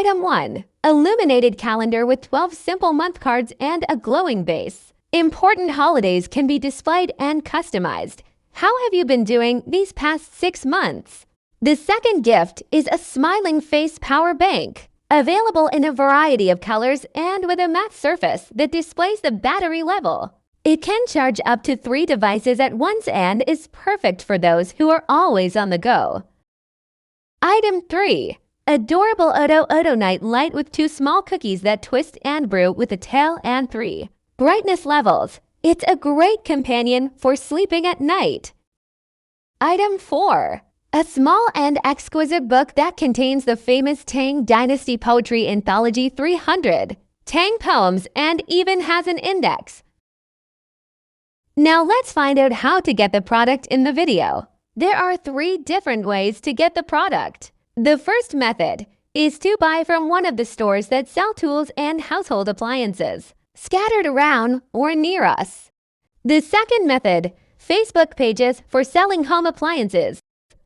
Item 1. Illuminated calendar with 12 simple month cards and a glowing base. Important holidays can be displayed and customized. How have you been doing these past 6 months? The second gift is a smiling face power bank. Available in a variety of colors and with a matte surface that displays the battery level. It can charge up to 3 devices at once and is perfect for those who are always on the go. Item 3. Adorable Oto Oto night light with 2 small cookies that twist and brew with a tail and 3 brightness levels. It's a great companion for sleeping at night. Item 4. A small and exquisite book that contains the famous Tang Dynasty poetry anthology 300 Tang Poems and even has an index. Now let's find out how to get the product in the video. There are 3 different ways to get the product. The first method is to buy from one of the stores that sell tools and household appliances, scattered around or near us. The second method, Facebook pages for selling home appliances.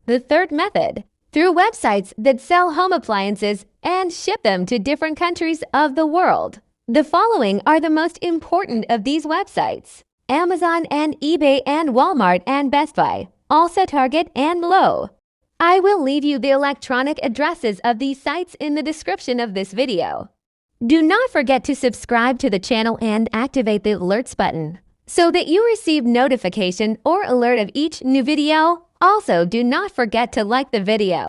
The third method, through websites that sell home appliances and ship them to different countries of the world. The following are the most important of these websites: Amazon and eBay and Walmart and Best Buy, also Target and Lowe's. I will leave you the electronic addresses of these sites in the description of this video. Do not forget to subscribe to the channel and activate the alerts button so that you receive notification or alert of each new video. Also, do not forget to like the video.